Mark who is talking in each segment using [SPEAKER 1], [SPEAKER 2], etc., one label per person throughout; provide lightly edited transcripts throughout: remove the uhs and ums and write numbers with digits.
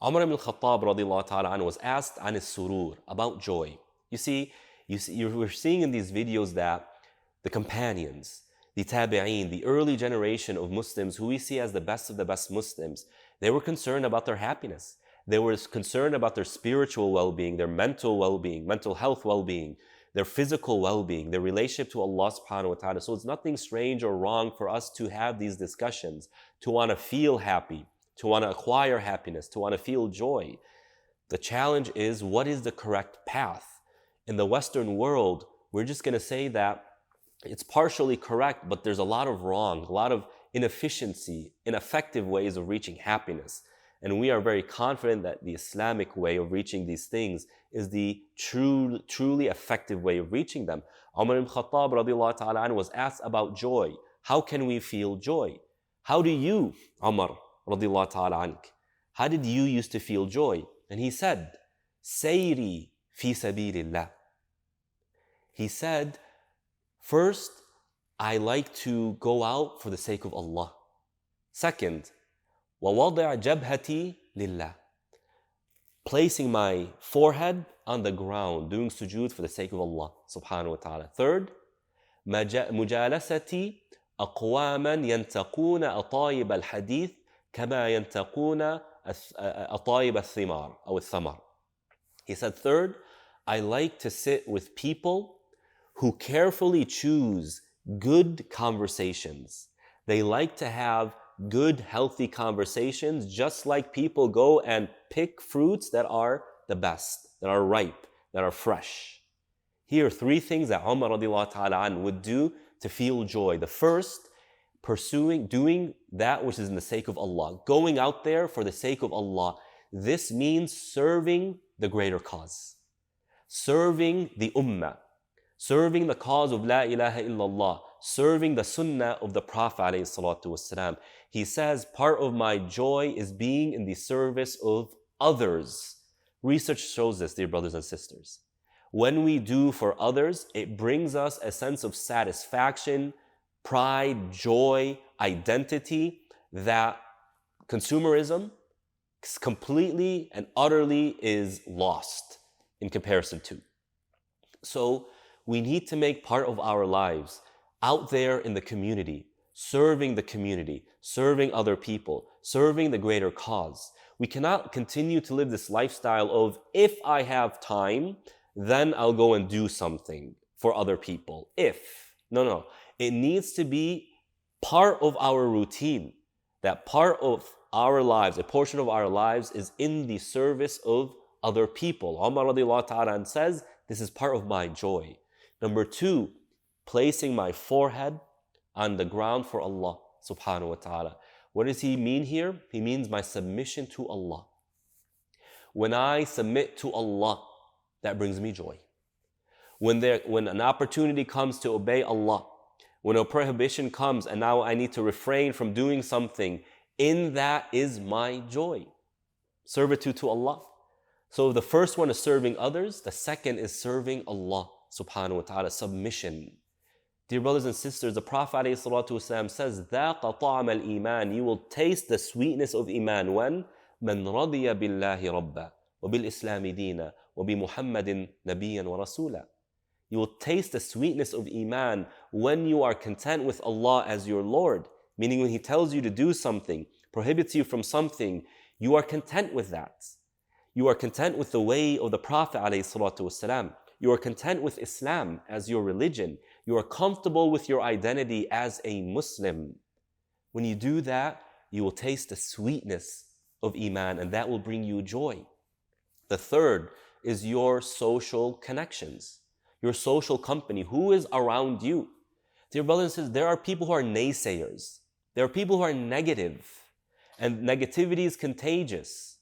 [SPEAKER 1] Umar ibn al-Khattab radiallahu ta'ala anhu was asked an surur, about joy. We're seeing in these videos that the companions, the tabi'een, the early generation of Muslims who we see as the best of the best Muslims, they were concerned about their happiness. They were concerned about their spiritual well-being, their mental well-being, mental health well-being, their physical well-being, their relationship to Allah subhanahu wa ta'ala. So it's nothing strange or wrong for us to have these discussions, to want to feel happy, to want to acquire happiness, to want to feel joy. The challenge is, what is the correct path? In the Western world, we're just going to say that it's partially correct, but there's a lot of wrong, a lot of inefficiency, ineffective ways of reaching happiness. And we are very confident that the Islamic way of reaching these things is the truly effective way of reaching them. Umar ibn Khattab radiallahu ta'ala anhu was asked about joy. How can we feel joy? How do you, Umar radiallahu ta'ala anhu, how did you used to feel joy? And he said, Sayri fi sabilillah. He said, first, I like to go out for the sake of Allah. Second, وَوَضِعَ جَبْهَتِي لِلَّهِ. Placing my forehead on the ground, doing sujood for the sake of Allah subhanahu wa ta'ala. Third, مُجَالَسَتِي أَقْوَامًا يَنْتَقُونَ أَطَايِبَ الْحَدِيثِ كَمَا يَنْتَقُونَ أَطَايِبَ الثِّمَارِ أو الثَّمَرِ. He said, third, I like to sit with people who carefully choose good conversations. They like to have good, healthy conversations, just like people go and pick fruits that are the best, that are ripe, that are fresh. Here are three things that Umar radiallahu ta'ala an would do to feel joy. The first, doing that which is in the sake of Allah, going out there for the sake of Allah. This means serving the greater cause, serving the ummah, serving the cause of La ilaha illallah, serving the sunnah of the Prophet alayhi salatu wasalam. He says, part of my joy is being in the service of others. Research shows this, dear brothers and sisters. When we do for others, it brings us a sense of satisfaction, pride, joy, identity that consumerism completely and utterly is lost in comparison to. So we need to make part of our lives out there in the community, serving the community, serving other people, serving the greater cause. We cannot continue to live this lifestyle of, if I have time, then I'll go and do something for other people. No. It needs to be part of our routine, that part of our lives, a portion of our lives is in the service of other people. Umar radiallahu ta'ala says, this is part of my joy. Number two, placing my forehead on the ground for Allah subhanahu wa ta'ala. What does he mean here? He means my submission to Allah. When I submit to Allah, that brings me joy. When an opportunity comes to obey Allah, when a prohibition comes and now I need to refrain from doing something, in that is my joy. Servitude to Allah. So the first one is serving others. The second is serving Allah subhanahu wa ta'ala, submission. Dear brothers and sisters, the Prophet ﷺ says, ذَاقَ طَعْمَ الْإِيمَانِ. You will taste the sweetness of Iman when مَنْ رَضِيَ بِاللَّهِ رَبًّا وَبِالْإِسْلَامِ دِينًا وَبِمُحَمَّدٍ نَبِيًّا وَرَسُولًا. You will taste the sweetness of Iman when you are content with Allah as your Lord. Meaning when He tells you to do something, prohibits you from something, you are content with that. You are content with the way of the Prophet ﷺ. You are content with Islam as your religion. You are comfortable with your identity as a Muslim. When you do that, you will taste the sweetness of Iman, and that will bring you joy. The third is your social connections, your social company. Who is around you? Dear brothers and sisters, there are people who are naysayers. There are people who are negative, and negativity is contagious.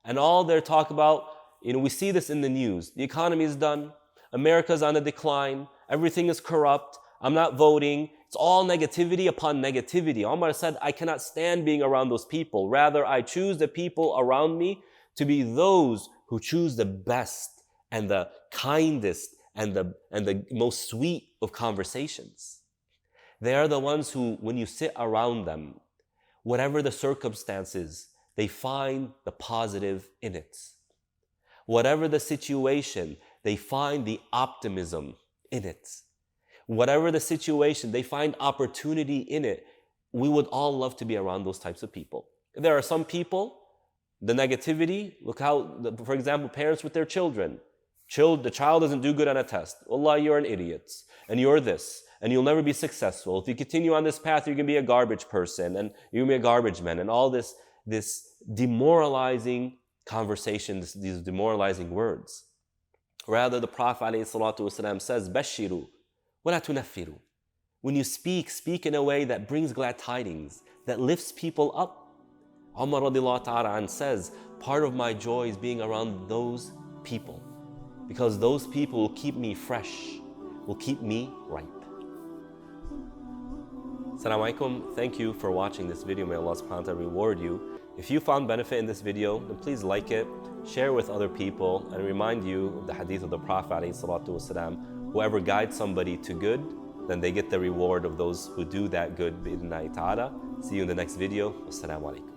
[SPEAKER 1] And all they talk about, we see this in the news. The economy is done. America's on a decline. Everything is corrupt. I'm not voting. It's all negativity upon negativity. Omar said, I cannot stand being around those people. Rather, I choose the people around me to be those who choose the best and the kindest and the most sweet of conversations. They are the ones who, when you sit around them, whatever the circumstances, they find the positive in it. Whatever the situation, they find the optimism in it. Whatever the situation, they find opportunity in it. We would all love to be around those types of people. There are some people, the negativity, look how, for example, parents with their children. The child doesn't do good on a test. Wallah, you're an idiot, and you're this, and you'll never be successful. If you continue on this path, you're going to be a garbage person, and you're going to be a garbage man, and all this demoralizing conversations, these demoralizing words. Rather, the Prophet ﷺ says, Bashiru, wala tunaffiru. When you speak in a way that brings glad tidings, that lifts people up. Omar radiallahu ta'ala an says, part of my joy is being around those people, because those people will keep me fresh, will keep me ripe. Assalamu alaikum. Thank you for watching this video. May Allah subhanahu wa ta'ala reward you. If you found benefit in this video, then please like it, share with other people, and remind you of the hadith of the Prophet ﷺ, whoever guides somebody to good, then they get the reward of those who do that good. Bi-idhnillahi ta'ala. See you in the next video. Assalamu alaikum.